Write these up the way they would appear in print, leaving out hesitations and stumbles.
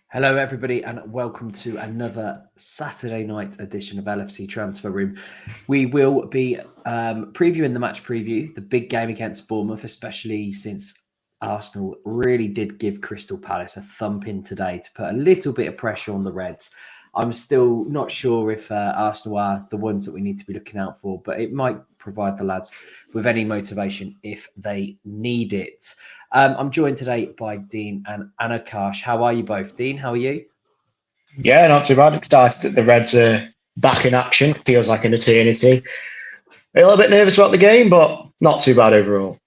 Hello, everybody, and welcome to another Saturday night edition of LFC Transfer Room. We will be previewing the match preview, the big game against Bournemouth, especially since Arsenal really did give Crystal Palace a thumping today to put a little bit of pressure on the Reds. I'm still not sure if Arsenal are the ones that we need to be looking out for, but it might provide the lads with any motivation if they need it. I'm joined today by Dean and Anakash. How are you both? Dean, how are you? Yeah, not too bad. Excited that the Reds are back in action. Feels like an eternity. A little bit nervous about the game, but not too bad overall.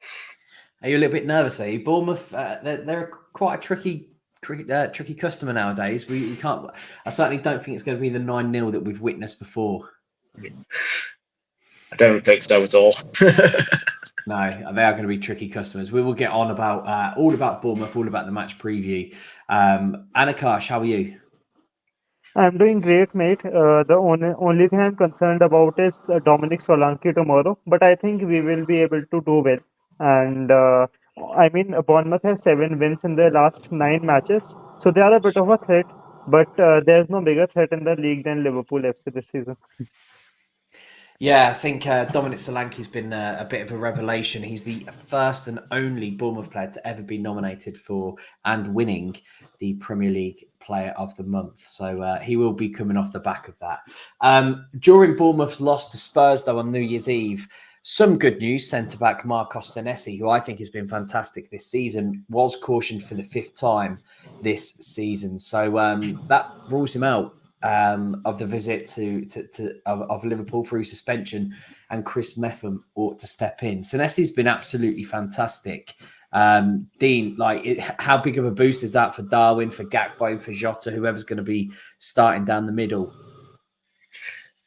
Are you a little bit nervous? Are you? Bournemouth, they're quite a tricky customer nowadays. We can't. I certainly don't think it's going to be the 9-0 that we've witnessed before. I don't think so at all. No, they are going to be tricky customers. We will get on about all about Bournemouth, all about the match preview. Anakash, how are you? I'm doing great, mate. The only thing I'm concerned about is Dominic Solanke tomorrow, but I think we will be able to do well. And I mean, Bournemouth has 7 wins in their last 9 matches, so they are a bit of a threat. But there's no bigger threat in the league than Liverpool FC this season. Yeah, I think Dominic Solanke's been a bit of a revelation. He's the first and only Bournemouth player to ever be nominated for and winning the Premier League Player of the Month. So he will be coming off the back of that. During Bournemouth's loss to Spurs, though, on New Year's Eve, some good news. Centre-back Marcos Senesi, who I think has been fantastic this season, was cautioned for the 5th time this season. So that rules him out of the visit of Liverpool through suspension, and Chris Metham ought to step in. Senesi's been absolutely fantastic. Dean, how big of a boost is that for Darwin, for Gakpo, for Jota, whoever's going to be starting down the middle?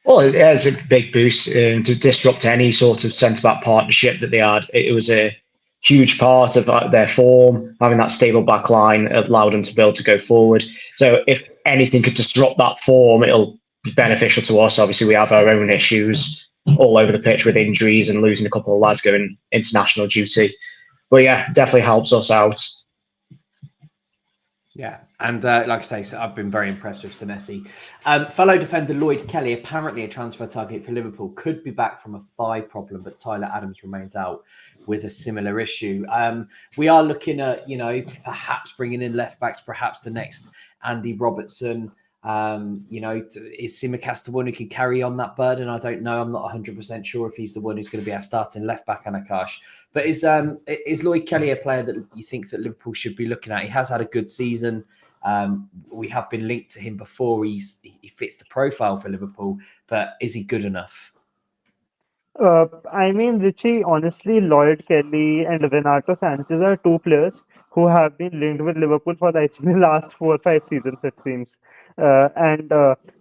Well, yeah, it's a big boost to disrupt any sort of centre-back partnership that they had. It was a huge part of their form. Having that stable back line allowed them to be able to go forward. So if anything could disrupt that form, it'll be beneficial to us. Obviously, we have our own issues all over the pitch with injuries and losing a couple of lads going international duty. But yeah, definitely helps us out. Yeah, and like I say, so I've been very impressed with Senesi. Fellow defender Lloyd Kelly, apparently a transfer target for Liverpool, could be back from a thigh problem, but Tyler Adams remains out with a similar issue. We are looking at, perhaps bringing in left backs, perhaps the next Andy Robertson. Is Simicast the one who can carry on that burden? I don't know. I'm not 100% sure if he's the one who's going to be our starting left back, Anakash. But is Lloyd Kelly a player that you think that Liverpool should be looking at? He has had a good season. We have been linked to him before. He fits the profile for Liverpool, but is he good enough? I mean, Richie, honestly, Lloyd Kelly and Renato Sanchez are two players who have been linked with Liverpool for, I think, the last 4 or 5 seasons, it seems. And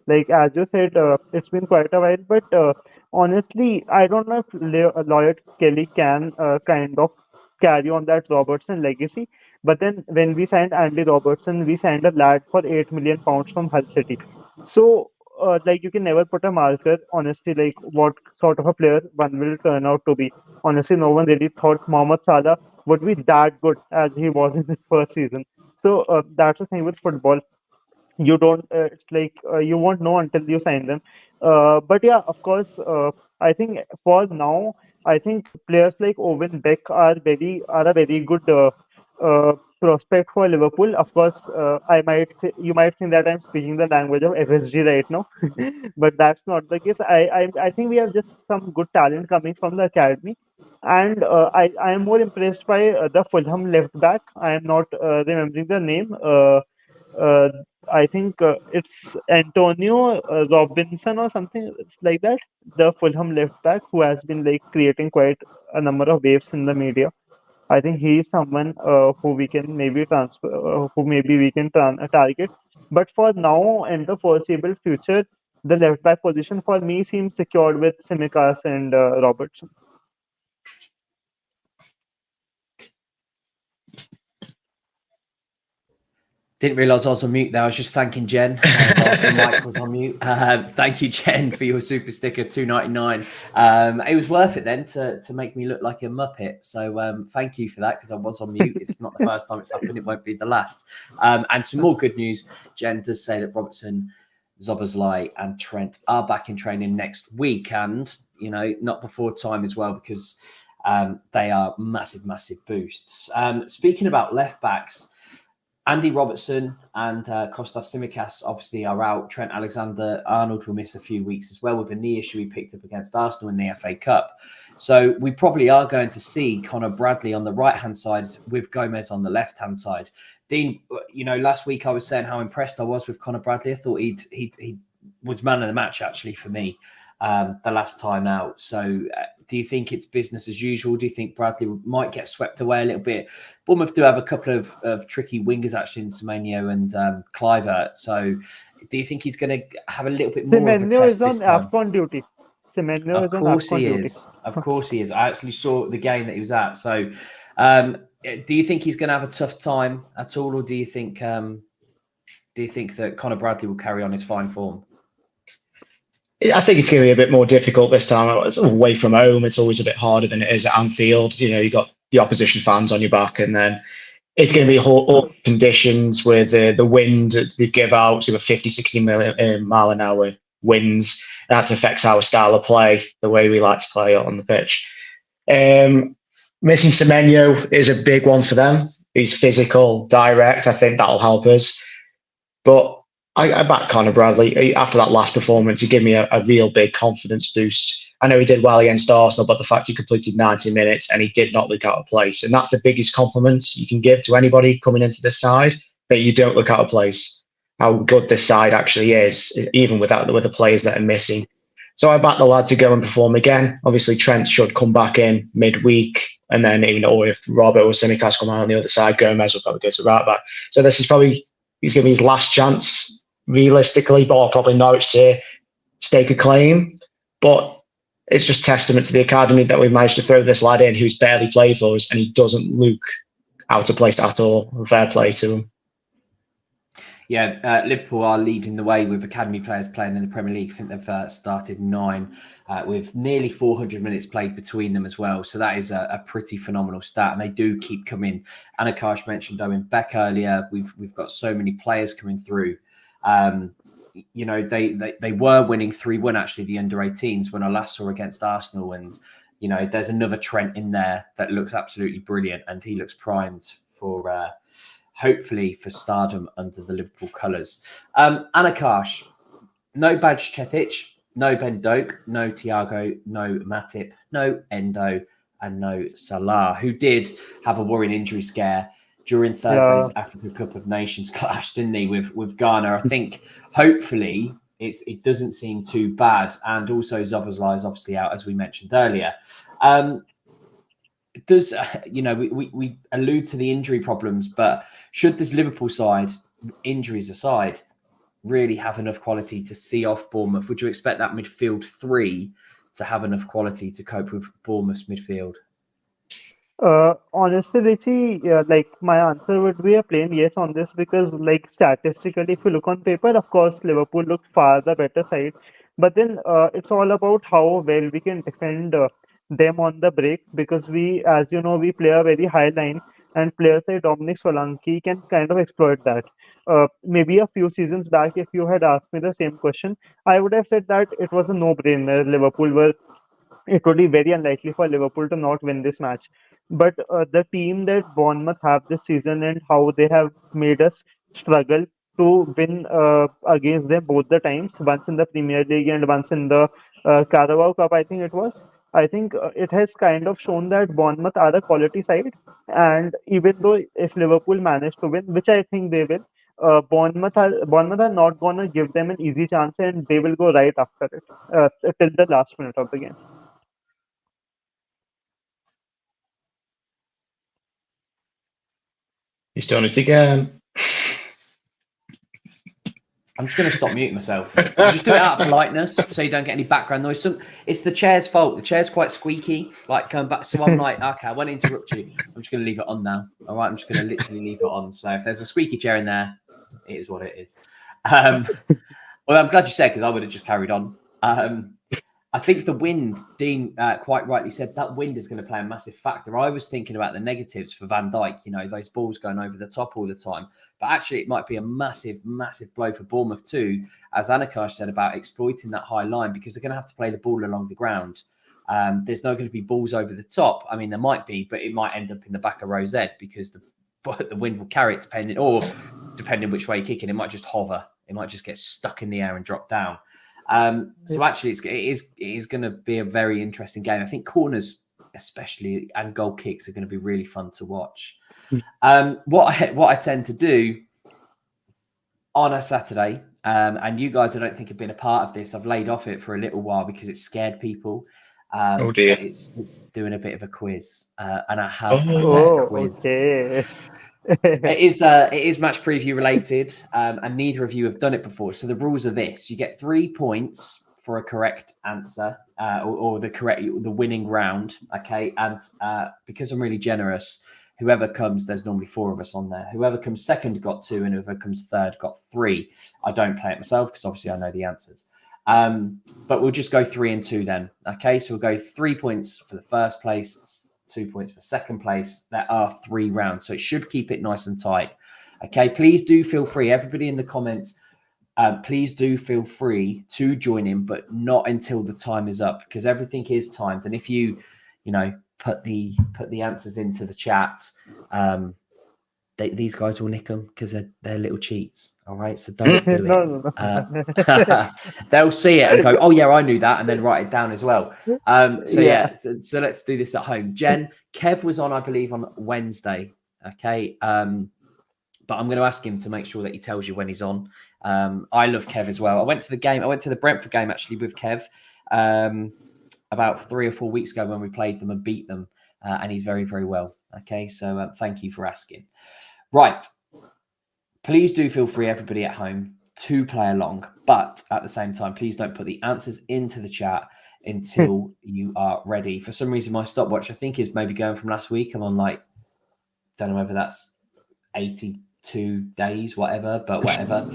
like as you said, it's been quite a while, but honestly, I don't know if Lloyd Kelly can kind of carry on that Robertson legacy. But then when we signed Andy Robertson, we signed a lad for £8 million from Hull City. So like you can never put a marker, honestly, like what sort of a player one will turn out to be. Honestly, no one really thought Mohamed Salah would be that good as he was in his first season. So that's the thing with football. You don't, it's like you won't know until you sign them. But yeah, of course, I think for now, I think players like Owen Beck are a very good prospect for Liverpool. Of course, you might think that I'm speaking the language of FSG right now, but that's not the case. I think we have just some good talent coming from the academy. And I am more impressed by the Fulham left back. I am not remembering the name. Uh, I think it's Antonio Robinson or something like that, the Fulham left back who has been like creating quite a number of waves in the media. I think he is someone who we can maybe who maybe we can target. But for now and the foreseeable future, the left back position for me seems secured with Simicas and Robertson. Didn't realise I was on mute there. I was just thanking Jen whilst the mic was on mute. Thank you, Jen, for your super sticker, $2.99. It was worth it then to make me look like a Muppet. So thank you for that, because I was on mute. It's not the first time it's happened. It won't be the last. And some more good news. Jen does say that Robertson, Szoboszlai and Trent are back in training next week. And, not before time as well, because they are massive, massive boosts. Speaking about left backs, Andy Robertson and Kostas Tsimikas obviously are out. Trent Alexander-Arnold will miss a few weeks as well with a knee issue he picked up against Arsenal in the FA Cup. So we probably are going to see Connor Bradley on the right-hand side with Gomez on the left-hand side. Dean, last week I was saying how impressed I was with Connor Bradley. I thought he was man of the match, actually, for me the last time out. So do you think it's business as usual? Do you think Bradley might get swept away a little bit? Bournemouth do have a couple of tricky wingers, actually, in Semenyo and Kluivert. So do you think he's going to have a little bit more of a test this time? AFCON duty. Semenyo is on AFCON duty. Of course he is. I actually saw the game that he was at. So do you think he's going to have a tough time at all? Or do you think that Connor Bradley will carry on his fine form? I think it's going to be a bit more difficult this time. Away from home, it's always a bit harder than it is at Anfield. You got the opposition fans on your back, and then it's going to be all conditions with the wind they give out, 50, 60 mile an hour winds. That affects our style of play, the way we like to play on the pitch. Missing Semenyo is a big one for them. He's physical, direct. I think that'll help us. But I back Connor Bradley. After that last performance, he gave me a real big confidence boost. I know he did well against Arsenal, but the fact he completed 90 minutes and he did not look out of place. And that's the biggest compliment you can give to anybody coming into this side, that you don't look out of place. How good this side actually is, even with the players that are missing. So I back the lad to go and perform again. Obviously, Trent should come back in midweek. And then or if Robert or Tsimikas come out on the other side, Gomez will probably go to right back. So this is probably, he's going to be his last chance, realistically, but I'll probably Norwich to stake a claim. But it's just testament to the academy that we've managed to throw this lad in who's barely played for us, and he doesn't look out of place at all. Fair play to him. Yeah, Liverpool are leading the way with academy players playing in the Premier League. I think they've started 9 with nearly 400 minutes played between them as well. So that is a pretty phenomenal stat, and they do keep coming. Anakash mentioned Owen Beck earlier. We've got so many players coming through. They were winning 3-1 actually, the under-18s, when I last saw against Arsenal, and there's another Trent in there that looks absolutely brilliant, and he looks primed for hopefully for stardom under the Liverpool colours. Anakash, no Bajcetic, no Ben Doak, no Thiago, no Matip, no Endo, and no Salah, who did have a worrying injury scare during Thursday's Africa Cup of Nations clash, didn't he, with Ghana? I think hopefully it doesn't seem too bad. And also Szoboszlai is obviously out, as we mentioned earlier. Does we allude to the injury problems, but should this Liverpool side, injuries aside, really have enough quality to see off Bournemouth? Would you expect that midfield 3 to have enough quality to cope with Bournemouth's midfield? Honestly, Richie, my answer would be a plain yes on this, because statistically, if you look on paper, of course, Liverpool look far the better side. But then it's all about how well we can defend them on the break, because we, as you know, we play a very high line, and players like Dominic Solanke can kind of exploit that. Maybe a few seasons back, if you had asked me the same question, I would have said that it was a no-brainer. It would be very unlikely for Liverpool to not win this match. But the team that Bournemouth have this season, and how they have made us struggle to win against them both the times, once in the Premier League and once in the Carabao Cup, I think it was. I think it has kind of shown that Bournemouth are a quality side. And even though if Liverpool manage to win, which I think they will, Bournemouth are not going to give them an easy chance, and they will go right after it till the last minute of the game. He's done it again. I'm just going to stop muting myself. I just do it out of politeness, so you don't get any background noise. It's the chair's fault. The chair's quite squeaky, going back. So I'm like, okay, I won't interrupt you. I'm just going to leave it on now. All right, I'm just going to literally leave it on. So if there's a squeaky chair in there, it is what it is. Well, I'm glad you said, because I would have just carried on. I think the wind, Dean quite rightly said, that wind is going to play a massive factor. I was thinking about the negatives for Van Dijk, you know, those balls going over the top all the time. But actually, it might be a massive, massive blow for Bournemouth too, as Anakash said, about exploiting that high line, because they're going to have to play the ball along the ground. There's not going to be balls over the top. I mean, there might be, but it might end up in the back of row Z, because the wind will carry it, depending which way you kick it. It might just hover. It might just get stuck in the air and drop down. So actually, it is going to be a very interesting game. I think corners, especially, and goal kicks are going to be really fun to watch. What I tend to do on a Saturday, and you guys, I don't think have been a part of this. I've laid off it for a little while because it scared people. Oh dear! It's doing a bit of a quiz, and I have a set quiz. Okay. It is match preview related, and neither of you have done it before. So the rules are this: you get 3 points for a correct answer, or the winning round. Okay, and because I'm really generous, whoever comes, there's normally 4 of us on there. Whoever comes second got 2, and whoever comes third got 3. I don't play it myself because obviously I know the answers. But we'll just go 3 and 2 then. Okay, so we'll go 3 points for the first place, 2 points for second place. There are 3 rounds, so it should keep it nice and tight. Okay, please do feel free, everybody in the comments, please do feel free to join in, but not until the time is up, because everything is timed. And if you put the answers into the chat, these guys will nick them because they're little cheats. All right, so don't do it. No. They'll see it and go, "Oh yeah, I knew that," and then write it down as well. So let's do this at home. Jen, Kev was on, I believe, on Wednesday. Okay, but I'm going to ask him to make sure that he tells you when he's on. I love Kev as well. I went to the Brentford game actually with Kev about 3 or 4 weeks ago when we played them and beat them, and he's very, very well. Okay, so thank you for asking. Right, please do feel free, everybody at home, to play along, but at the same time, please don't put the answers into the chat until you are ready. For some reason, my stopwatch, I think, is maybe going from last week. I'm on don't know whether that's 82 days, whatever, but whatever.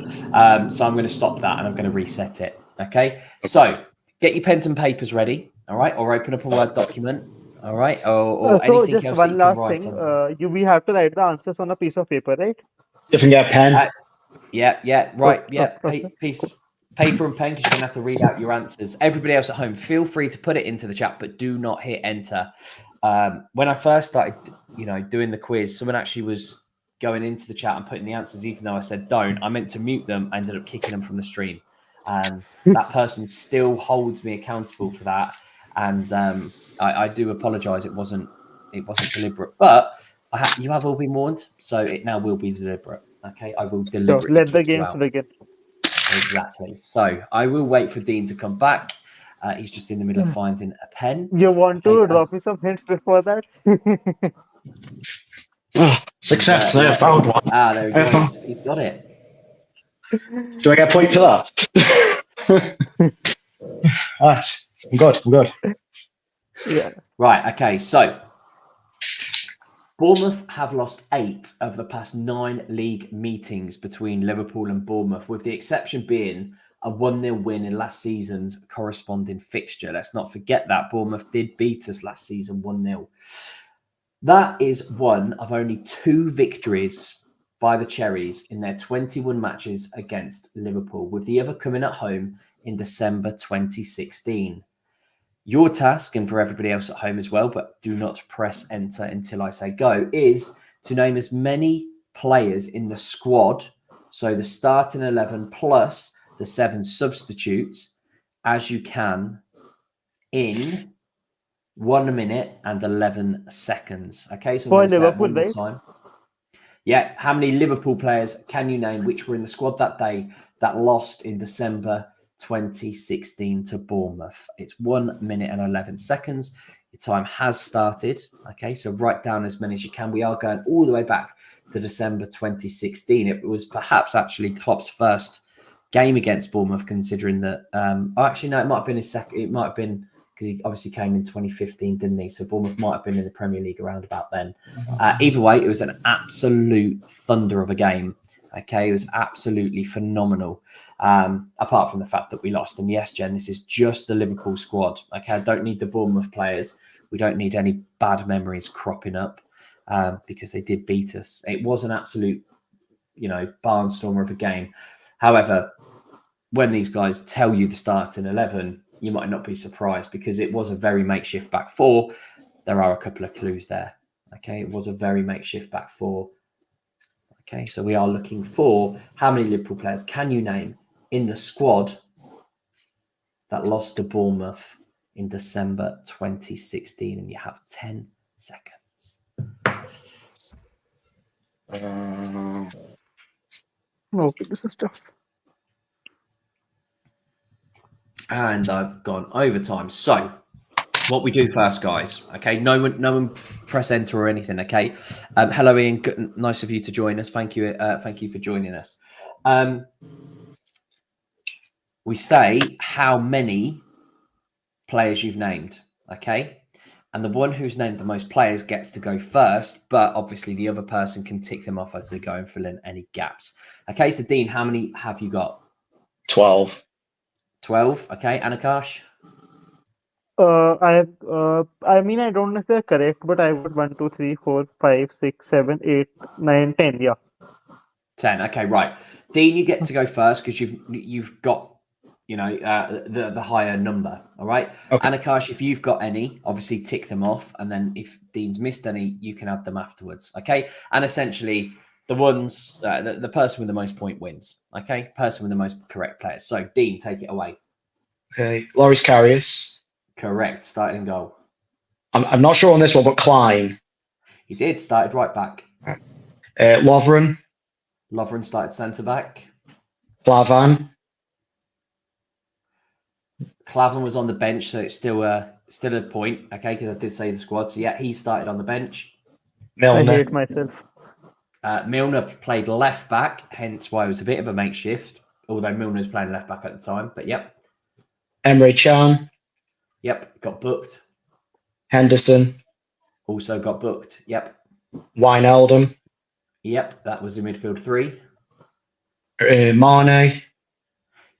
So I'm going to stop that and I'm going to reset it. Okay, so get your pens and papers ready, all right, or open up a Word document. All right, or So anything just else one that you can last write thing. on. We have to write the answers on a piece of paper, right? If you can get a pen. Yeah, right. Yeah, piece paper and pen, because you're going to have to read out your answers. Everybody else at home, feel free to put it into the chat, but do not hit enter. When I first started, doing the quiz, someone actually was going into the chat and putting the answers, even though I said don't. I meant to mute them. I ended up kicking them from the stream. That person still holds me accountable for that, and I do apologise. It wasn't deliberate, but you have all been warned, so it now will be deliberate. Okay, I will deliberately. Let the games begin. Exactly. So I will wait for Dean to come back. He's just in the middle of finding a pen. You want to drop me some hints before that? Success! I found one. There we go. He's got it. Do I get a point for that? I'm good. Yeah. Right. Okay. So Bournemouth have lost 8 of the past 9 league meetings between Liverpool and Bournemouth, with the exception being a 1-0 win in last season's corresponding fixture. Let's not forget that Bournemouth did beat us last season 1-0. That is one of only 2 victories by the Cherries in their 21 matches against Liverpool, with the other coming at home in December 2016. Your task, and for everybody else at home as well, but do not press enter until I say go, is to name as many players in the squad, so the starting 11 plus the 7 substitutes, as you can in 1 minute and 11 seconds. Okay, so I'm going to say that one more time. Yeah, how many Liverpool players can you name which were in the squad that day that lost in December 2016 to Bournemouth? It's 1 minute and 11 seconds. Your time has started. Okay, so write down as many as you can. We are going all the way back to December 2016. It was perhaps actually Klopp's first game against Bournemouth, considering that. Actually, no, it might have been his second. It might have been because he obviously came in 2015, didn't he? So Bournemouth might have been in the Premier League around about then. Either way, it was an absolute thunder of a game. Okay, it was absolutely phenomenal. Apart from the fact that we lost. And yes, Jen, this is just the Liverpool squad. Okay, I don't need the Bournemouth players. We don't need any bad memories cropping up because they did beat us. It was an absolute, barnstormer of a game. However, when these guys tell you the starting 11, you might not be surprised because it was a very makeshift back four. There are a couple of clues there. Okay, it was a very makeshift back four. Okay, so we are looking for how many Liverpool players can you name in the squad that lost to Bournemouth in December 2016? And you have 10 seconds. Okay, this is tough. And I've gone overtime. So what we do first, guys, okay? No one press enter or anything, okay? Hello, Ian. Good, nice of you to join us. Thank you for joining us. We say how many players you've named, okay? And the one who's named the most players gets to go first, but obviously the other person can tick them off as they go and fill in any gaps. Okay, so Dean, how many have you got? 12. 12, okay. Anakash? I mean, I don't know if they're correct, but I would 1, 2, 3, 4, 5, 6, 7, 8, 9, 10. Yeah. 10. Okay, right. Dean, you get to go first because you've got the higher number. All right. Okay. Anakash, if you've got any, obviously tick them off, and then if Dean's missed any, you can add them afterwards. Okay. And essentially, the ones the person with the most point wins. Okay, person with the most correct players. So Dean, take it away. Okay. Loris Karius. Correct. Starting goal. I'm not sure on this one, but Klein. He did. Started right back. Lovren. Lovren started centre back. Klavan. Klavan was on the bench, so it's still a point. Okay, because I did say the squad. So yeah, he started on the bench. Milner. I hate myself. Milner played left back, hence why it was a bit of a makeshift. Although Milner was playing left back at the time, but yep. Emre Can. Yep, got booked. Henderson. Also got booked. Yep. Wijnaldum. Yep, that was the midfield three. Mane.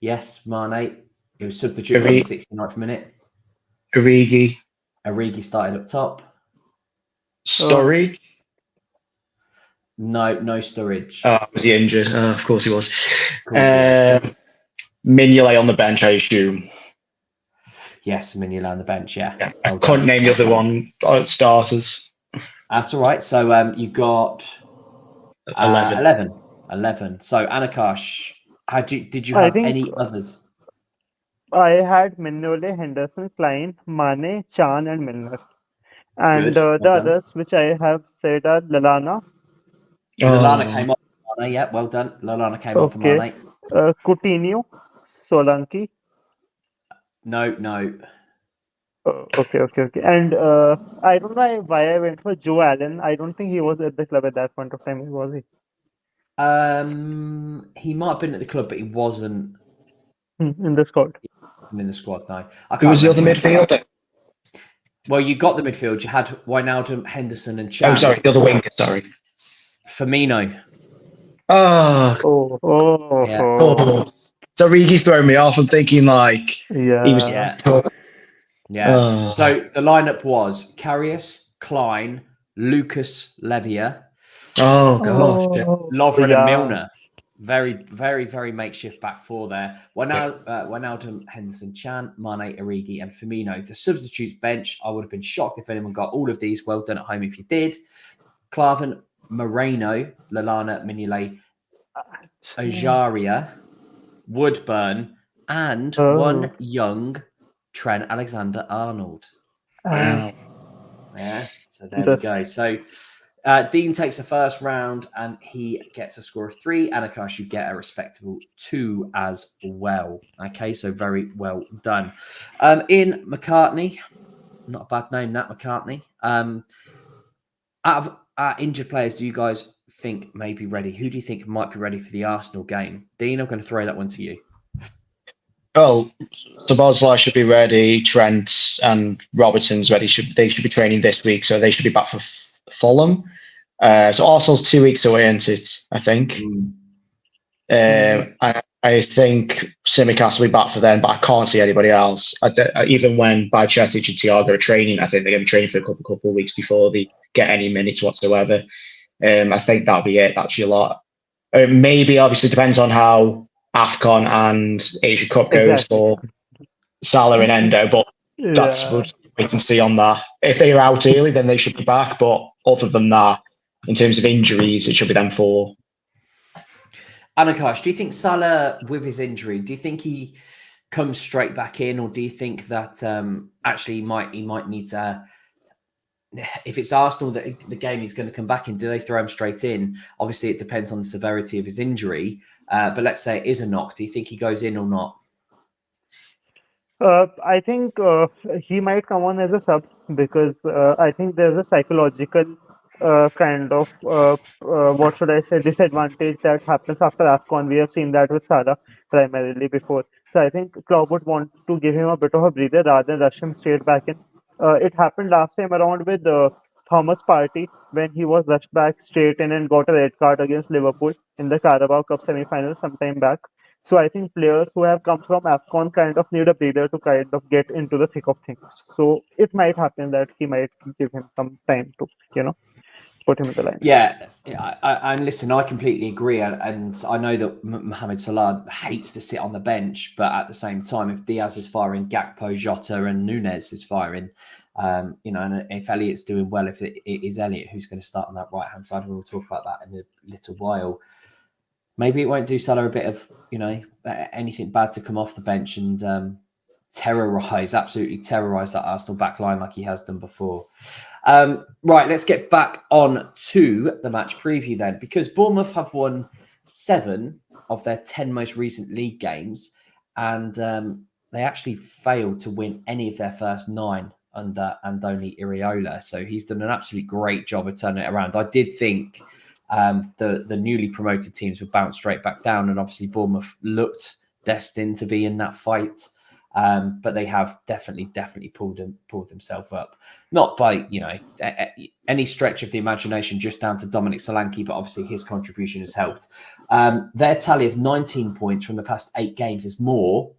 Yes, Mane. It was substitute in the 69th minute. Origi. Origi started up top. Sturridge. No Sturridge. Was he injured? Of course he was. Mignolet on the bench, I assume. Yes, Mignolet on the bench, yeah. I couldn't name the other one. Starters. That's all right. So you got 11. So Anakash, did you have any others? I had Mignolet, Henderson, Klein, Mane, Chan, and Milner. And the others, which I have said, are Lallana. Lallana came off for Mane. Yeah, well done. Lallana came off for Mane. Coutinho, Solanke. No. Okay. And I don't know why I went for Joe Allen. I don't think he was at the club at that point of time, was he? He might have been at the club, but he wasn't in the squad. In the squad, no. Who was the other midfielder? Well, you got the midfield. You had Wijnaldum, Henderson, and Chan. Oh, sorry, the other winger. Sorry, Firmino. Yeah. So Origi's throwing me off. I'm thinking he was. Yeah. So the lineup was Karius, Klein, Lucas Levia. Oh gosh. Lovren and Milner. Very, very, very makeshift back four there. Wijnaldum, Henderson, Chan, Mane, Origi, and Firmino. The substitutes bench, I would have been shocked if anyone got all of these. Well done at home if you did. Klavan, Moreno, Lallana, Mignolet, Ajaria, Woodburn, and one young Trent Alexander-Arnold. Wow. Yeah, so there we go. So Dean takes the first round and he gets a score of 3. Anakash, you get a respectable 2 as well. Okay, so very well done. In McCartney, not a bad name, that McCartney. Out of injured players, do you guys think may be ready? Who do you think might be ready for the Arsenal game? Dean, I'm going to throw that one to you. Well, Szoboszlai should be ready. Trent and Robertson's ready. They should be training this week, so they should be back for Fulham. So Arsenal's 2 weeks away, isn't it? I think. I think Tsimikas will be back for then, but I can't see anybody else. Even when Bajcetic and Thiago are training, I think they're going to be training for a couple of weeks before they get any minutes whatsoever. I think that'll be it. That's your lot. Maybe, obviously, depends on how AFCON and Asia Cup goes for Salah and Endo, but that's we'll wait and see on that. If they're out early, then they should be back. But other than that, in terms of injuries, it should be them four. Anakash, do you think Salah, with his injury, do you think he comes straight back in, or do you think that actually he might need to? If it's Arsenal that the game he's going to come back in, do they throw him straight in? Obviously, it depends on the severity of his injury. But let's say it is a knock. Do you think he goes in or not? I think he might come on as a sub because I think there's a psychological kind of what should I say, disadvantage that happens after AFCON. We have seen that with Salah primarily before. So I think Klopp would want to give him a bit of a breather rather than rush him straight back in. It happened last time around with Thomas Partey when he was rushed back straight in and got a red card against Liverpool in the Carabao Cup semi-final some time back. So I think players who have come from AFCON kind of need a breather to kind of get into the thick of things. So it might happen that he might give him some time to, put him in the line. Yeah, and listen, I completely agree. And I know that Mohamed Salah hates to sit on the bench, but at the same time, if Diaz is firing, Gakpo, Jota and Nunez is firing, and if Elliott's doing well, if it is Elliott who's going to start on that right-hand side, and we'll talk about that in a little while, maybe it won't do Salah a bit of, anything bad to come off the bench and absolutely terrorise that Arsenal back line like he has done before. Right, let's get back on to the match preview then, because Bournemouth have won 7 of their 10 most recent league games, and they actually failed to win any of their first 9 under Andoni Iraola. So he's done an absolutely great job of turning it around. I did think the newly promoted teams would bounce straight back down, and obviously Bournemouth looked destined to be in that fight. But they have definitely pulled themselves up. Not by, any stretch of the imagination, just down to Dominic Solanke, but obviously his contribution has helped. Their tally of 19 points from the past 8 games is more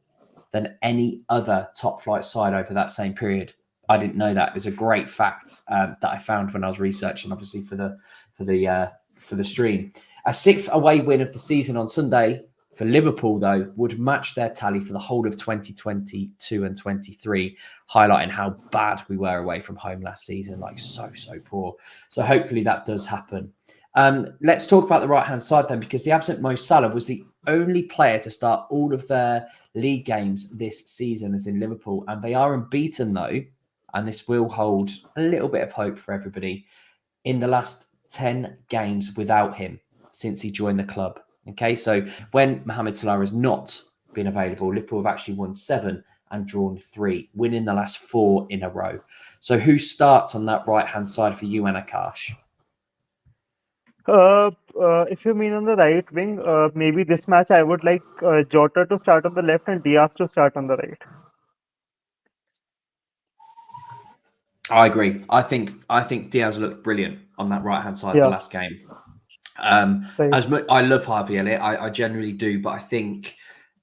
than any other top flight side over that same period. I didn't know that. It was a great fact that I found when I was researching, obviously for the stream. A 6th away win of the season on Sunday for Liverpool, though, would match their tally for the whole of 2022 and 23, highlighting how bad we were away from home last season, like so poor. So hopefully that does happen. Let's talk about the right-hand side then, because the absent Mo Salah was the only player to start all of their league games this season, as in Liverpool, and they are unbeaten, though, and this will hold a little bit of hope for everybody, in the last 10 games without him since he joined the club. Okay, so when Mohamed Salah has not been available, Liverpool have actually won 7 and drawn 3, winning the last 4 in a row. So who starts on that right-hand side for you, Anakash? If you mean on the right wing, maybe this match I would like Jota to start on the left and Diaz to start on the right. I agree. I think Diaz looked brilliant on that right-hand side of the last game. As much, I love Harvey Elliott, I generally do, but I think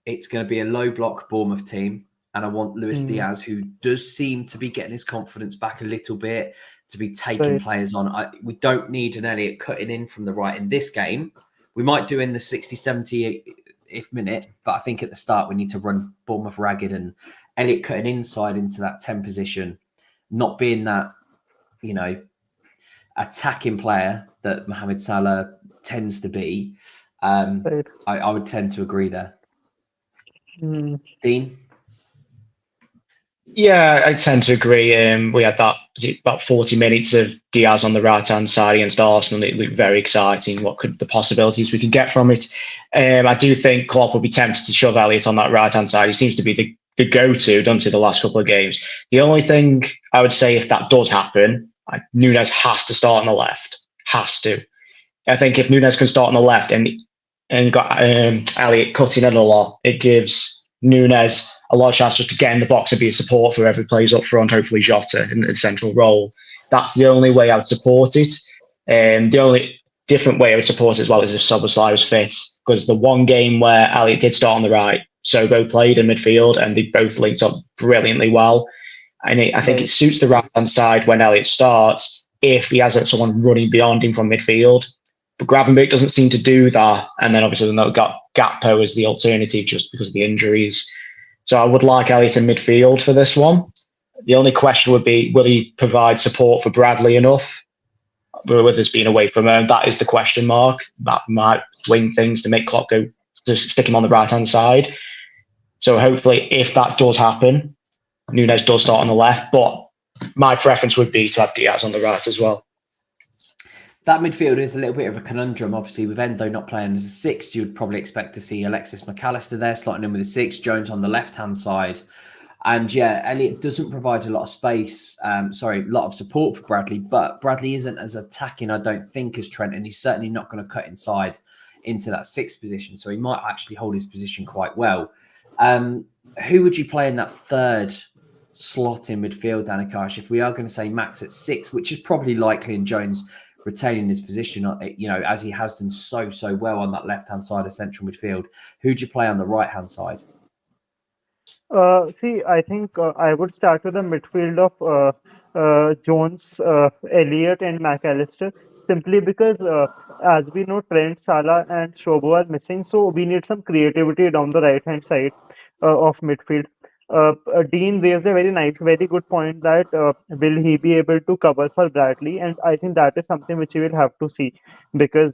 it's going to be a low block Bournemouth team, and I want Luis Diaz, who does seem to be getting his confidence back a little bit, to be taking players on. We don't need an Elliott cutting in from the right in this game. We might do in the 60, 70th minute, but I think at the start we need to run Bournemouth ragged, and Elliott cutting inside into that 10 position, not being that, attacking player that Mohamed Salah tends to be. I would tend to agree there. Dean? Yeah, I tend to agree. We had about 40 minutes of Diaz on the right-hand side against Arsenal. It looked very exciting. What could the possibilities we can get from it? I do think Klopp will be tempted to shove Elliott on that right-hand side. He seems to be the go-to, doesn't he, the last couple of games. The only thing I would say, if that does happen, Nunez has to start on the left. Has to. I think if Nunez can start on the left and got Elliott cutting in a lot, it gives Nunez a lot of chance just to get in the box and be a support for whoever plays up front, hopefully Jota in the central role. That's the only way I would support it. The only different way I would support it as well is if Szoboszlai was fit. because the one game where Elliott did start on the right, Sogo played in midfield, and they both linked up brilliantly well. And I think it suits the right-hand side when Elliott starts if he has someone running beyond him from midfield. But Gravenberch doesn't seem to do that. And then obviously they've got Gakpo as the alternative just because of the injuries. So I would like Elliott in midfield for this one. The only question would be, will he provide support for Bradley enough? With us being away from home, that is the question mark. That might wing things to make Klopp go to stick him on the right-hand side. So hopefully if that does happen, Nunes does start on the left, but my preference would be to have Diaz on the right as well. That midfield is a little bit of a conundrum. Obviously, with Endo not playing as a 6, you would probably expect to see Alexis McAllister there, slotting in with a 6, Jones on the left-hand side. And yeah, Elliott doesn't provide a lot of space, a lot of support for Bradley, but Bradley isn't as attacking, I don't think, as Trent, and he's certainly not going to cut inside into that 6th position. So he might actually hold his position quite well. Who would you play in that 3rd slot in midfield, Anakash, if we are going to say Max at 6, which is probably likely, and Jones retaining his position, as he has done so well on that left-hand side of central midfield? Who'd you play on the right-hand side? I think I would start with a midfield of Jones, Elliott, and McAllister, simply because, as we know, Trent, Salah, and Shobo are missing, so we need some creativity down the right-hand side of midfield. Dean raised a very good point that will he be able to cover for Bradley, and I think that is something which we will have to see, because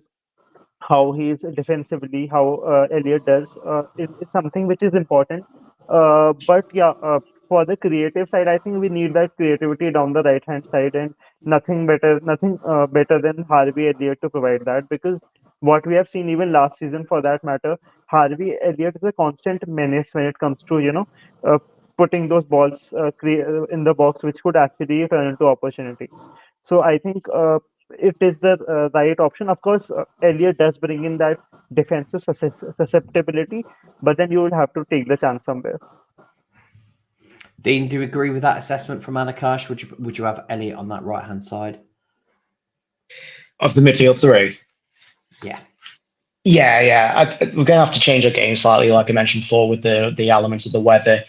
how he is defensively, how Elliott does, is something which is important. But yeah, for the creative side, I think we need that creativity down the right hand side, and nothing better than Harvey Elliott to provide that, because what we have seen even last season, for that matter, Harvey Elliott is a constant menace when it comes to putting those balls in the box, which could actually turn into opportunities. So I think it is the right option. Of course, Elliott does bring in that defensive susceptibility, but then you would have to take the chance somewhere. Dean, do you agree with that assessment from Anakash? Would you have Elliott on that right hand side of the midfield 3? Yeah. We're going to have to change our game slightly, like I mentioned before, with the elements of the weather.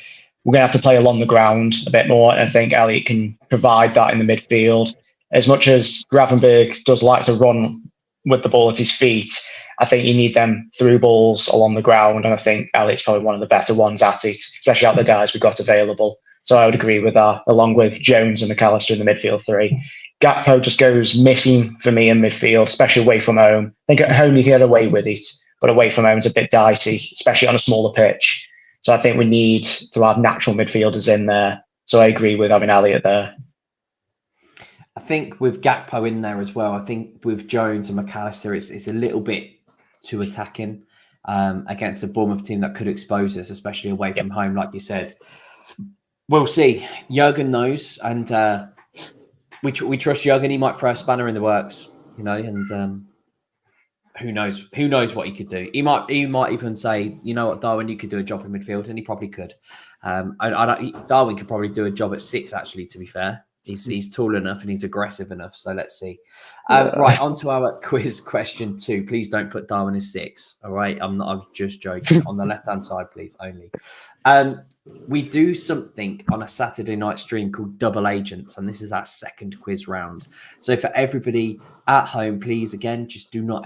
We're going to have to play along the ground a bit more, and I think Elliott can provide that in the midfield. As much as Gravenberch does like to run with the ball at his feet, I think you need them through balls along the ground, and I think Elliott's probably one of the better ones at it, especially out the guys we've got available. So I would agree with that, along with Jones and McAllister in the midfield 3. Gakpo just goes missing for me in midfield, especially away from home. I think at home you can get away with it, but away from home it's a bit dicey, especially on a smaller pitch. So I think we need to have natural midfielders in there. So I agree with having Elliott there. I think with Gakpo in there as well, I think with Jones and McAllister, it's a little bit too attacking against a Bournemouth team that could expose us, especially away from home, like you said. We'll see. Jurgen knows, and we trust Jurgen. He might throw a spanner in the works, and who knows what he could do. He might even say, you know what, Darwin, you could do a job in midfield, and he probably could. Darwin could probably do a job at 6, actually, to be fair. He's tall enough and he's aggressive enough. So let's see. Right, on to our quiz question 2. Please don't put Darwin as 6. All right. I'm just joking. On the left-hand side, please, only. We do something on a Saturday night stream called Double Agents, and this is our 2nd quiz round. So for everybody at home, please, again, just do not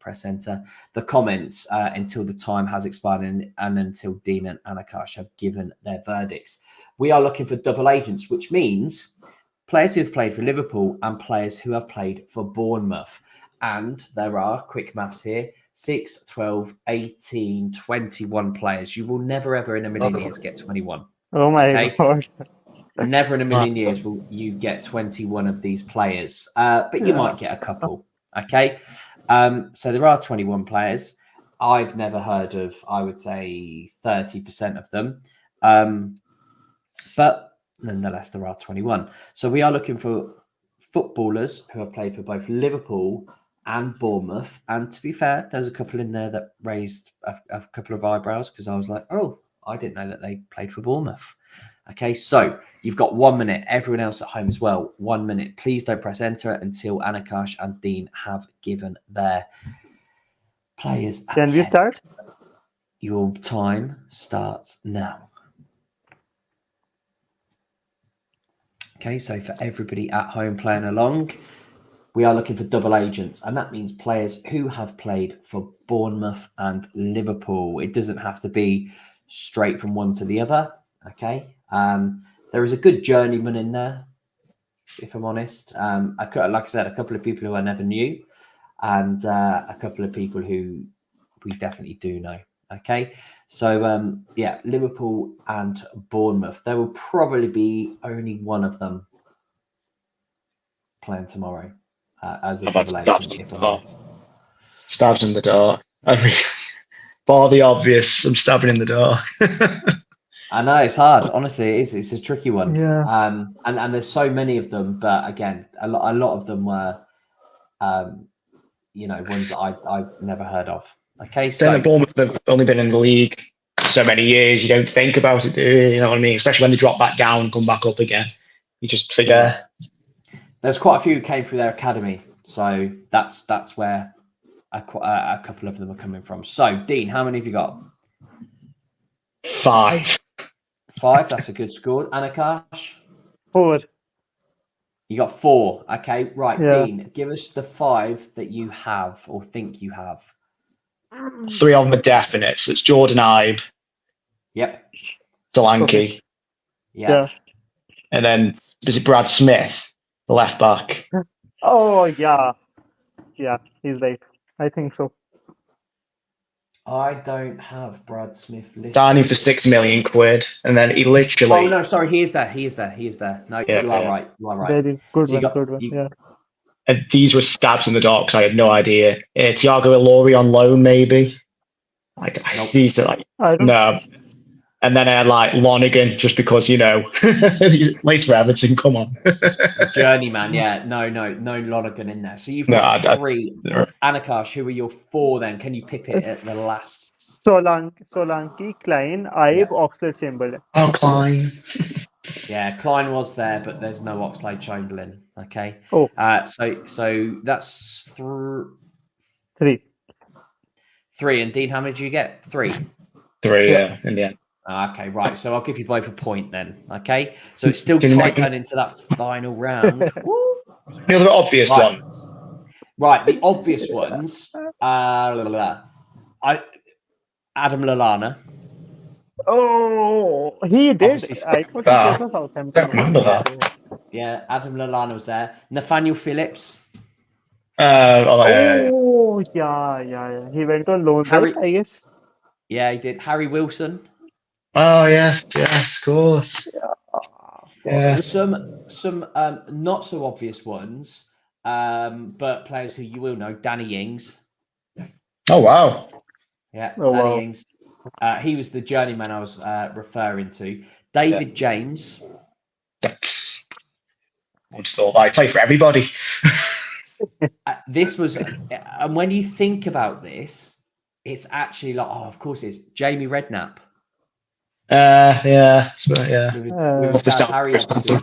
press enter the comments until the time has expired and until Dean and Anakash have given their verdicts. We are looking for double agents, which means players who have played for Liverpool and players who have played for Bournemouth. And there are, quick maths here, 6, 12, 18, 21 players. You will never, ever in a million years get 21. Oh my God. Never in a million years will you get 21 of these players, but you might get a couple. Okay. So there are 21 players. I've never heard of, I would say, 30% of them. But nonetheless, there are 21. So we are looking for footballers who have played for both Liverpool and Bournemouth. And to be fair, there's a couple in there that raised a couple of eyebrows, because I was like, oh, I didn't know that they played for Bournemouth. Okay, so you've got 1 minute. Everyone else at home as well, 1 minute. Please don't press enter until Anakash and Dean have given their Players Can we ahead. start? Your time starts now. Okay, so for everybody at home playing along, we are looking for double agents, and that means players who have played for Bournemouth and Liverpool. It doesn't have to be straight from one to the other. Okay, there is a good journeyman in there, if I'm honest. Like I said, a couple of people who I never knew, and a couple of people who we definitely do know. Okay, so yeah, Liverpool and Bournemouth. There will probably be only one of them playing tomorrow as a I've had double stabs agent, in if the I'm dark. honest. Stabs in the dark. I mean, bar the obvious, I'm stabbing in the dark. I know it's hard. Honestly, it is. It's a tricky one. Yeah. And there's so many of them, but again, a lot of them were, ones that I've never heard of. Okay, Then so the Bournemouth have only been in the league so many years. You don't think about it, do you? You know what I mean? Especially when they drop back down and come back up again. You just forget. There's quite a few who came through their academy, so that's where a couple of them are coming from. So, Dean, how many have you got? 5. 5. That's a good score. Anakash? 4. You got 4. Okay, right. Yeah. Dean, give us the 5 that you have or think you have. 3 of them are definite. So it's Jordan Ibe, Yep. Solanke, Okay. Yeah. and then is it Brad Smith, the left back? Oh, yeah. Yeah, he's right. I think so. I don't have Brad Smith listed. Signing for £6 million, and then he literally. Oh no, sorry, he is there. No, Yeah, you are yeah. right. You are right. Very good So you one. got- Good one. you- Yeah. And these were stabs in the dark because I had no idea. Thiago Ilori on loan, maybe. Nope. These are like I don't. no. And then I had like Lonergan just because he's late for Everton. Come on. Journeyman, yeah. No Lonergan in there. So you've No, got 3. Anakash, who are your 4 then? Can you pick it at the last? Solanke, Klein, Ibe, Oxlade-Chamberlain. Oh, Klein. Yeah, Klein was there, but there's no Oxlade-Chamberlain. Okay. Oh. So that's 3. 3. And Dean, how many did you get? 3. 3, Yeah. in the end. Okay, right. So I'll give you both a point then. Okay. So it's still Can you tight make- going into that final round. Woo. The other obvious Right. one. Right. The obvious ones. Adam Lallana. Oh, he did. Obviously, I thought he that. played for Southampton. Don't remember that. Yeah, Adam Lallana was there. Nathaniel Phillips. Oh, yeah. He went on loan, Harry- right? I guess. Yeah, he did. Harry Wilson. Oh, yes, of course. Yeah. Some not so obvious ones, but players who you will know. Danny Ings. Oh, wow. Yeah, Oh, Danny wow. Ings. He was the journeyman I was referring to. David James. I just thought I play for everybody. This was, and when you think about this, it's actually like, oh, of course, it's Jamie Redknapp. Yeah. With his dad, Harry, obviously,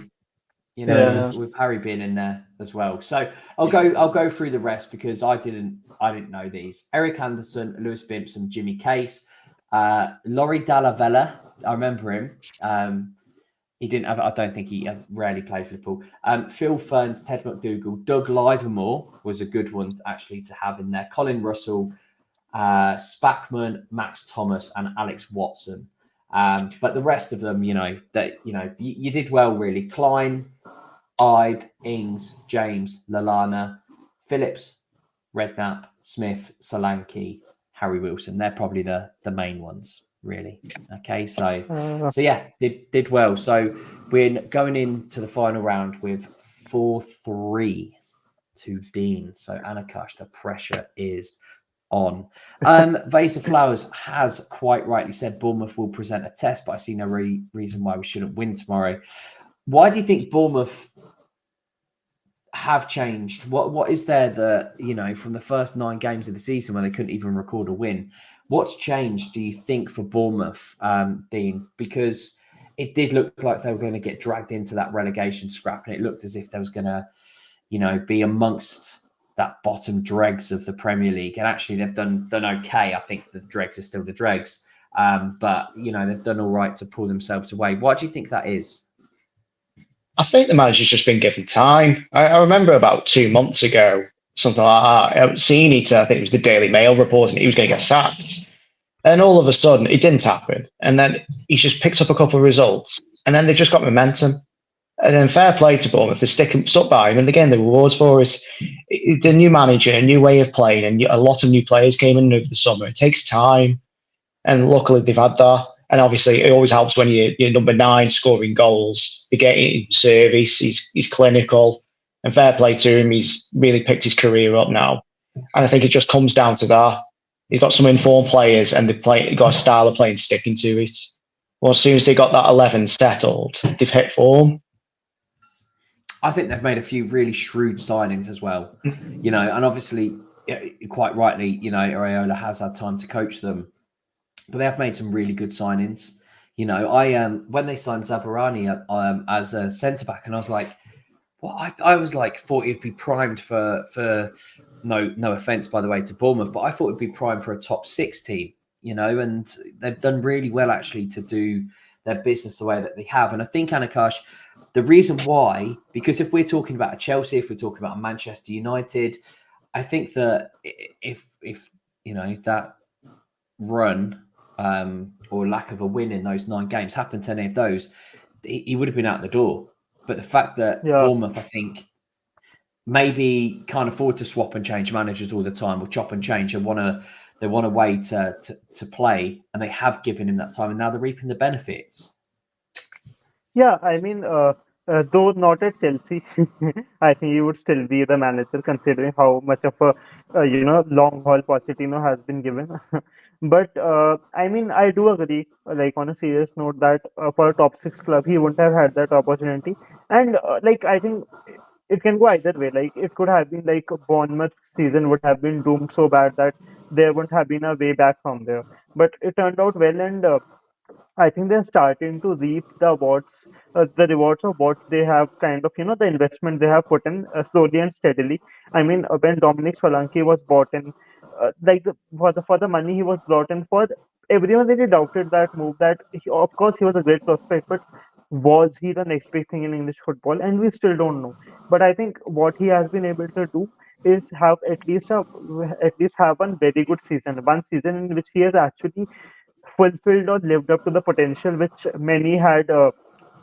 Yeah. with Harry being in there as well. So I'll go through the rest because I didn't know these. Eric Anderson, Lewis Bimpson, Jimmy Case, Laurie Dalla Vella. I remember him. He didn't have. I don't think he rarely played for Liverpool. Phil Ferns, Ted McDougall, Doug Livermore was a good one actually to have in there. Colin Russell, Spackman, Max Thomas, and Alex Watson. But the rest of them, you did well really. Klein, Ibe, Ings, James, Lallana, Phillips, Redknapp, Smith, Solanke, Harry Wilson. They're probably the main ones, really. Okay, so yeah, did well. So we're going into the final round with 4-3 to Dean. So Anakash, the pressure is on. Vase of Flowers has quite rightly said Bournemouth will present a test, but I see no reason why we shouldn't win tomorrow. Why do you think Bournemouth have changed? What is there that, from the first 9 games of the season when they couldn't even record a win? What's changed, do you think, for Bournemouth, Dean? Because it did look like they were going to get dragged into that relegation scrap, and it looked as if they was going to, be amongst that bottom dregs of the Premier League. And actually, they've done okay. I think the dregs are still the dregs. But, they've done all right to pull themselves away. Why do you think that is? I think the manager's just been given time. I remember about 2 months ago, something like that. I think it was the Daily Mail reporting he was going to get sacked. And all of a sudden, it didn't happen. And then he's just picked up a couple of results. And then they've just got momentum. And then fair play to Bournemouth. They stuck by him. And again, the rewards for it. The new manager, a new way of playing, and a lot of new players came in over the summer. It takes time. And luckily, they've had that. And obviously, it always helps when you're number 9 scoring goals. They get in service. He's clinical. And fair play to him. He's really picked his career up now. And I think it just comes down to that. He's got some informed players, and they've got a style of playing sticking to it. Well, as soon as they got that 11 settled, they've hit form. I think they've made a few really shrewd signings as well. And obviously, quite rightly, Areola has had time to coach them. But they have made some really good signings. When they signed Zabarani as a centre-back, and I was like, well, I was like, thought he'd be primed for no offence, by the way, to Bournemouth, but I thought it'd be primed for a top 6 team, and they've done really well actually to do their business the way that they have. And I think, Anakash, the reason why, because if we're talking about a Chelsea, if we're talking about a Manchester United, I think that if that run or lack of a win in those 9 games happened to any of those, he would have been out the door. But the fact that Bournemouth, I think, maybe can't afford to swap and change managers all the time or chop and change, and they want a way to play, and they have given him that time, and now they're reaping the benefits. Yeah, I mean, though not at Chelsea, I think he would still be the manager considering how much of a long haul Pochettino has been given. But I mean, I do agree, like on a serious note, that for a top 6 club, he wouldn't have had that opportunity. And I think it can go either way. Like it could have been like Bournemouth season would have been doomed so bad that there wouldn't have been a way back from there. But it turned out well, and I think they're starting to reap the rewards of what they have kind of, the investment they have put in slowly and steadily. I mean, when Dominic Solanke was bought in, for the money he was brought in for, everyone really doubted that move. Of course, he was a great prospect, but was he the next big thing in English football? And we still don't know. But I think what he has been able to do is have at least have one very good one season in which he has actually fulfilled or lived up to the potential which many had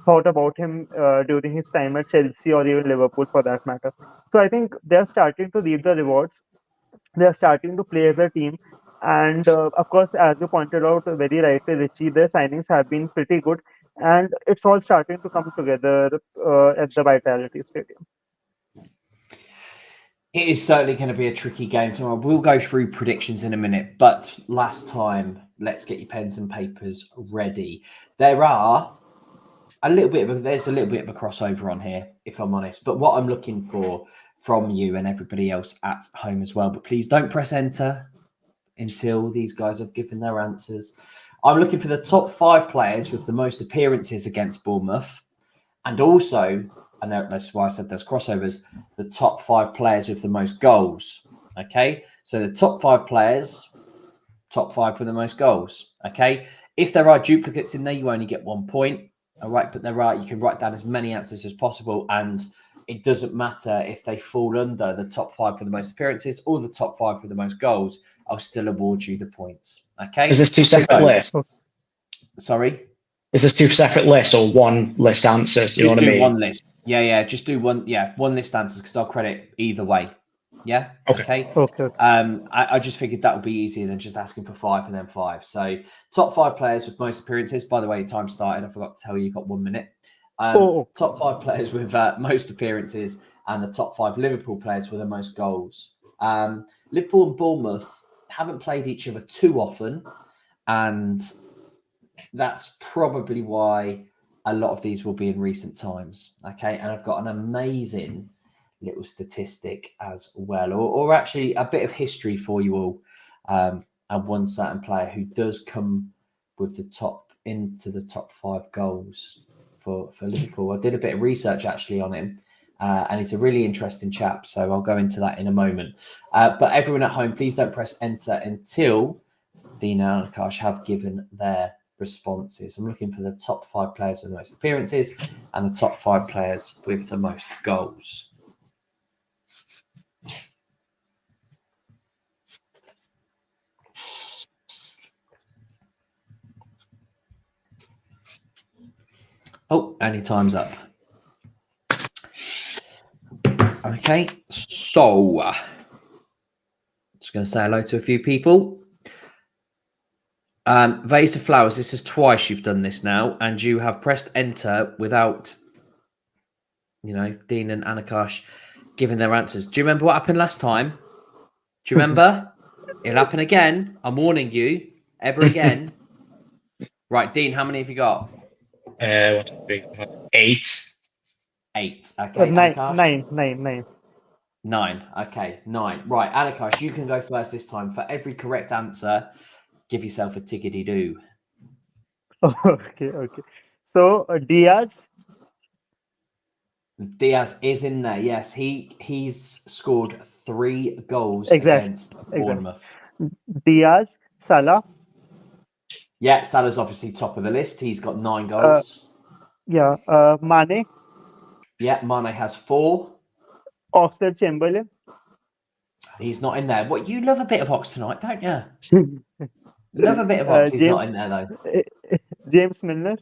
thought about him during his time at Chelsea or even Liverpool for that matter. So I think they're starting to reap the rewards. They're starting to play as a team. And of course, as you pointed out very rightly, Richie, their signings have been pretty good. And it's all starting to come together at the Vitality Stadium. It is certainly going to be a tricky game tomorrow. We'll go through predictions in a minute, but last time, let's get your pens and papers ready. There's a little bit of a crossover on here, if I'm honest. But what I'm looking for from you and everybody else at home as well, but please don't press enter until these guys have given their answers. I'm looking for the top 5 players with the most appearances against Bournemouth, and also, and that's why I said there's crossovers, the top 5 players with the most goals. Okay, so the top 5 players, top 5 with the most goals. Okay, if there are duplicates in there, you only get 1 point. All right, but you can write down as many answers as possible, and it doesn't matter if they fall under the top 5 for the most appearances or the top 5 for the most goals. I'll still award you the points. Okay. Is this 2 separate lists? Sorry? Is this 2 separate lists or one list answer? Do you know what I mean? One list. Yeah. Just do one. Yeah, one list answers because I'll credit either way. Yeah. Okay. I just figured that would be easier than just asking for 5 and then 5. So top 5 players with most appearances. By the way, time started. I forgot to tell you got 1 minute. Top 5 players with most appearances and the top 5 Liverpool players with the most goals. Liverpool and Bournemouth haven't played each other too often, and that's probably why a lot of these will be in recent times. Okay, and I've got an amazing little statistic as well, or actually a bit of history for you all, and one certain player who does come with the top 5 goals for Liverpool. I did a bit of research actually on him, and he's a really interesting chap. So I'll go into that in a moment. But everyone at home, please don't press enter until Dean and Anakash have given their responses. I'm looking for the top 5 players with the most appearances and the top 5 players with the most goals. Oh, and your time's up. Okay, so just going to say hello to a few people. Vase of Flowers, this is twice you've done this now, and you have pressed enter without, Dean and Anakash giving their answers. Do you remember what happened last time? Do you remember? It'll happen again. I'm warning you. Ever again. Right, Dean, how many have you got? 1, 2, 3, 4, 8. 8. Okay, Nine, Anakash? 9. 9. Okay, 9. Right, Anakash, you can go first this time. For every correct answer, give yourself a tickety-doo. Okay. So Diaz. Diaz is in there. Yes, he's scored 3 goals Exact. against Bournemouth. Diaz, Salah. Yeah, Salah's obviously top of the list. He's got 9 goals. Mane. Yeah, Mane has 4. Oxlade-Chamberlain. He's not in there. What, you love a bit of Ox tonight, don't you? Love a bit of Ox. He's not in there though. James Milner.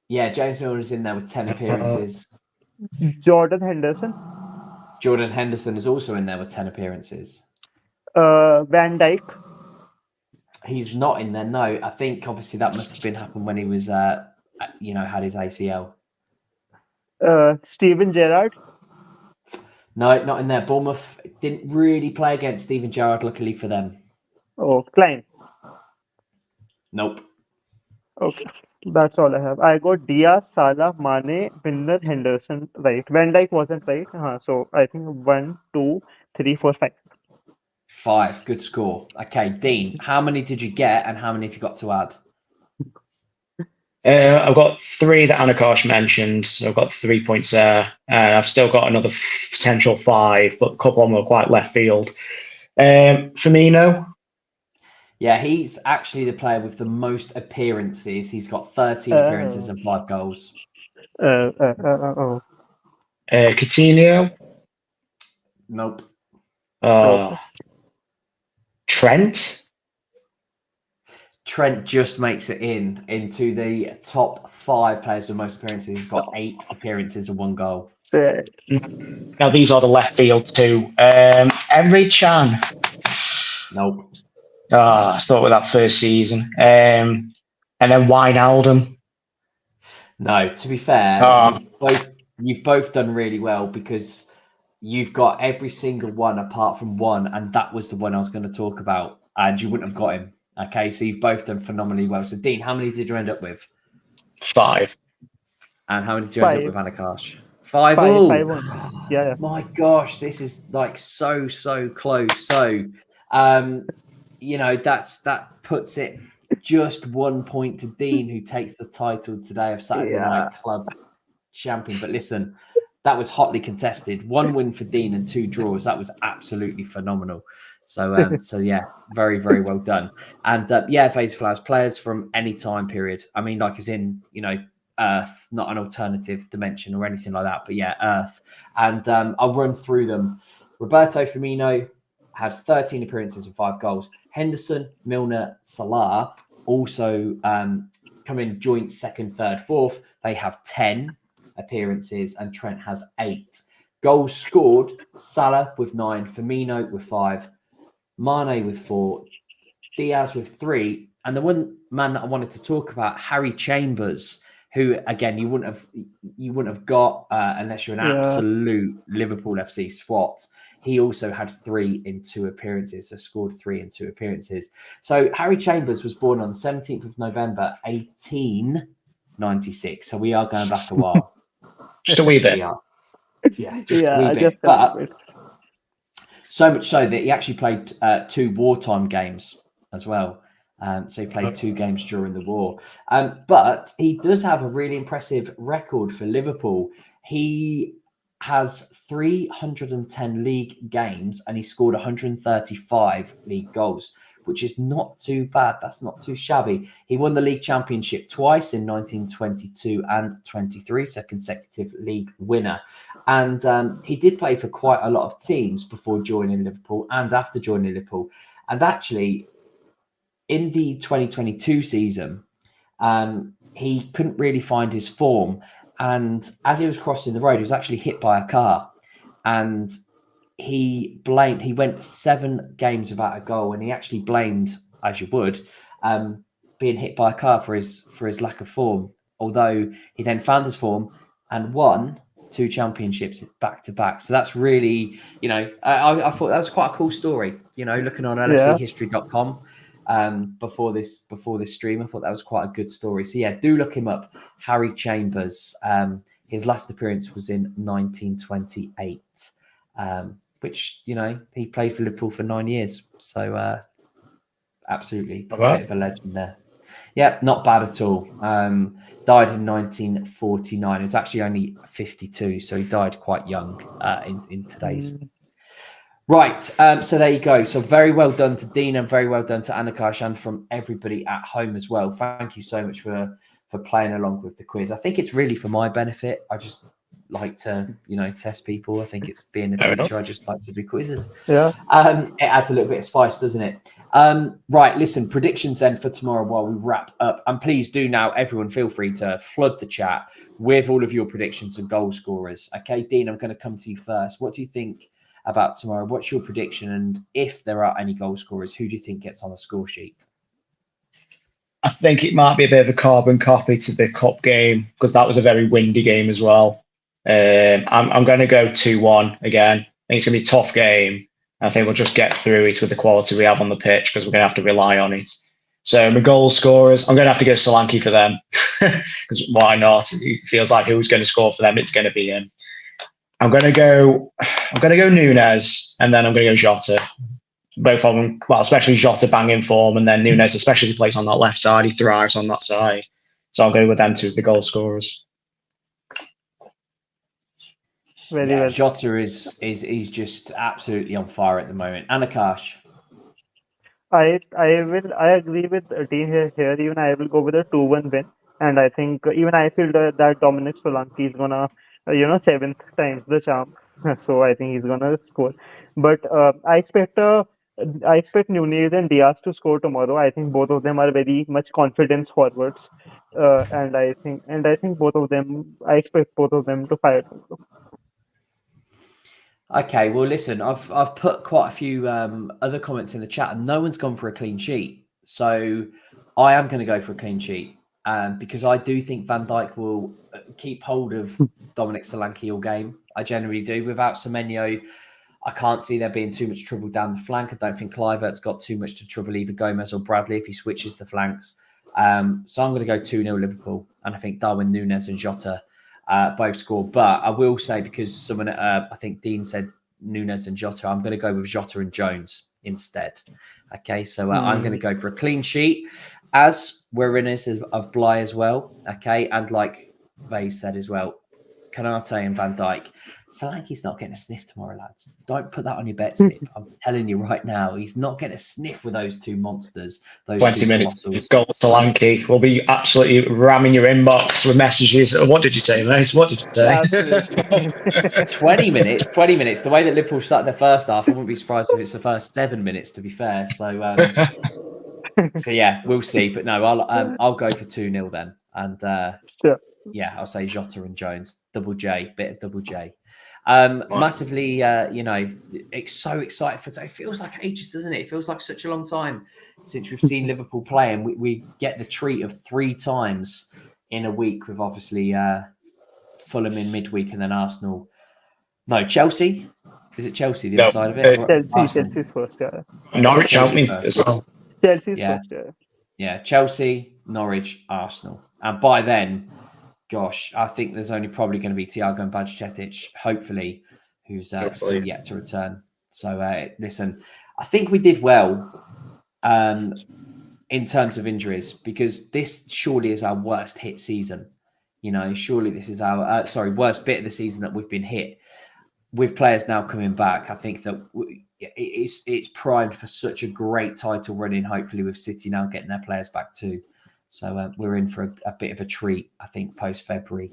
Yeah, James Milner's in there with 10 appearances. Jordan Henderson. Jordan Henderson is also in there with 10 appearances. Van Dijk. He's not in there. No, I think obviously that must have been happened when he was, had his ACL. Steven Gerrard. No, not in there. Bournemouth didn't really play against Steven Gerrard, luckily for them. Oh, Klein. Nope. Okay, that's all I have. I got Diaz, Salah, Mane, Milner, Henderson. Right. Van Dijk wasn't right. So I think 1, 2, 3, 4, 5. 5. Good score. Okay, Dean, how many did you get and how many have you got to add? I've got 3 that Anakash mentioned. So I've got 3 points there. And I've still got another potential 5, but a couple of them are quite left field. Firmino. Yeah, he's actually the player with the most appearances. He's got 13 appearances and 5 goals. Coutinho. Nope. Trent. Trent just makes it into the top 5 players with most appearances. He's got 8 appearances and 1 goal. Now these are the left field too. Emre Can. Nope. I thought with that first season. And then Wijnaldum. No, to be fair, you've both done really well because you've got every single one apart from one, and that was the one I was going to talk about, and you wouldn't have got him. Okay, so you've both done phenomenally well. So, Dean, how many did you end up with? 5. And how many did you 5. end up with, Anakash? 5 5, all. 5 1. Yeah. My gosh, this is like so close. So, that puts it just 1 point to Dean, who takes the title today of Saturday Night Club champion. But listen, that was hotly contested. 1 win for Dean and 2 draws. That was absolutely phenomenal. So, yeah, very, very well done. And Vase Flowers, players from any time period. I mean, like as in, Earth, not an alternative dimension or anything like that, but yeah, Earth. And I'll run through them. Roberto Firmino had 13 appearances and 5 goals. Henderson, Milner, Salah also come in joint 2nd, 3rd, 4th. They have 10 appearances and Trent has 8. Goals scored, Salah with 9, Firmino with 5, Mane with 4, Diaz with 3, and the one man that I wanted to talk about, Harry Chambers, who again you wouldn't have got unless you're an absolute Liverpool FC swat. He also had 3 in 2 appearances, so scored 3 in 2 appearances. So Harry Chambers was born on the 17th of November, 1896. So we are going back a while. Just a wee bit. Yeah, just a wee bit. But so much so that he actually played 2 wartime games as well. So he played 2 games during the war. But he does have a really impressive record for Liverpool. He has 310 league games and he scored 135 league goals, which is not too bad. That's not too shabby. He won the league championship twice in 1922 and 23, so consecutive league winner. And he did play for quite a lot of teams before joining Liverpool and after joining Liverpool. And actually, in the 2022 season, he couldn't really find his form. And as he was crossing the road, he was actually hit by a car. And he went 7 games without a goal. And he actually blamed, as you would, being hit by a car for his lack of form. Although he then found his form and won 2 championships back to back. So that's really, I thought that was quite a cool story, looking on lfchistory.com. Before this stream, I thought that was quite a good story. So yeah, do look him up. Harry Chambers. His last appearance was in 1928, which he played for Liverpool for 9 years. So absolutely a bit of a legend there. Yeah, not bad at all. Died in 1949. He was actually only 52, so he died quite young in today's. Right, so there you go. So very well done to Dean and very well done to Anakash and from everybody at home as well. Thank you so much for playing along with the quiz. I think it's really for my benefit. I just like to, test people. I think it's being a teacher. I just like to do quizzes. Yeah. It adds a little bit of spice, doesn't it? Right, listen, predictions then for tomorrow while we wrap up. And please do now, everyone, feel free to flood the chat with all of your predictions and goal scorers. Okay, Dean, I'm going to come to you first. What do you think about tomorrow? What's your prediction? And if there are any goal scorers, who do you think gets on the score sheet? I think it might be a bit of a carbon copy to the cup game because that was a very windy game as well. I'm going to go 2-1 again. I think it's going to be a tough game. I think we'll just get through it with the quality we have on the pitch because we're going to have to rely on it. So my goal scorers, I'm going to have to go Solanke for them because why not? It feels like who's going to score for them? It's going to be him. I'm going to go Nunes and then I'm going to go Jota. Both of them, well, especially Jota banging form, and then Nunes, especially if he plays on that left side, he thrives on that side. So I'll go with them two as the goal scorers. Very well. Jota is just absolutely on fire at the moment. Anakash. I agree with Dean here. Even I will go with a 2-1 win, and I think even I feel that Dominic Solanke is gonna 7th times the charm. So I think he's gonna score. But I expect Nunez and Diaz to score tomorrow. I think both of them are very much confidence forwards, and I think both of them. I expect both of them to fire tomorrow. Okay, well, listen, I've put quite a few other comments in the chat, and no one's gone for a clean sheet. So I am going to go for a clean sheet because I do think Van Dijk will keep hold of Dominic Solanke all game. I generally do. Without Semenyo, I can't see there being too much trouble down the flank. I don't think Kluivert's got too much to trouble either Gomez or Bradley if he switches the flanks. So I'm going to go 2-0 Liverpool, and I think Darwin Núñez and Jota both score. But I will say, because someone, I think Dean said Núñez and Jota, I'm going to go with Jota and Jones instead. Okay, so I'm going to go for a clean sheet, as we're in this of Bly as well. Okay, and like they said as well, Kanate and Van Dijk. Solanke's not getting a sniff tomorrow, lads. Don't put that on your bet slip. I'm telling you right now, he's not getting a sniff with those two monsters. Those 20 minutes. Goal Solanke. We'll be absolutely ramming your inbox with messages. What did you say, mate? What did you say? 20 minutes. 20 minutes. The way that Liverpool started their first half, I wouldn't be surprised if it's the first 7 minutes, to be fair. So, so yeah, we'll see. But no, I'll go for 2-0 then. And sure. Yeah, I'll say Jota and Jones. Double J, bit of double J. Massively, it's so excited for it. It feels like ages, doesn't it? It feels like such a long time since we've seen Liverpool play, and we get the treat of 3 times in a week with obviously Fulham in midweek and then Arsenal. No, Chelsea. Is it Chelsea the other side of it? Chelsea's first, yeah. Norwich as well. Chelsea's first, yeah. Yeah, Chelsea, Norwich, Arsenal, and by then, gosh, I think there's only probably going to be Thiago and Bajcetic, hopefully, who's still yet to return. So, listen, I think we did well in terms of injuries, because this surely is our worst hit season surely this is our worst bit of the season that we've been hit. With players now coming back, I think that it's primed for such a great title run-in, hopefully with City now getting their players back too. So we're in for a bit of a treat, I think, post-February.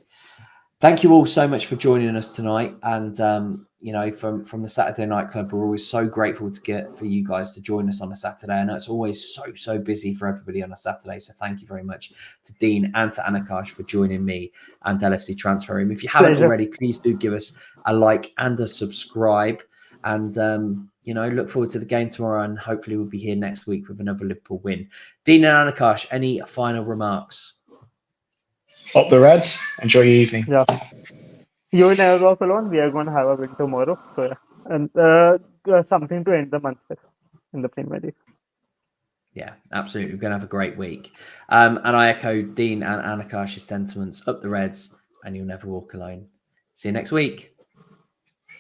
Thank you all so much for joining us tonight. And, from the Saturday Night Club, we're always so grateful for you guys to join us on a Saturday. I know it's always so busy for everybody on a Saturday. So thank you very much to Dean and to Anakash for joining me and LFC Transfer Room. If you haven't already, please do give us a like and a subscribe. And, look forward to the game tomorrow. And hopefully we'll be here next week with another Liverpool win. Dean and Anakash, any final remarks? Up the Reds. Enjoy your evening. Yeah. You will never walk alone. We are going to have a win tomorrow. So, yeah. And something to end the month with in the Premier League. Yeah, absolutely. We're going to have a great week. And I echo Dean and Anakash's sentiments. Up the Reds, and you'll never walk alone. See you next week.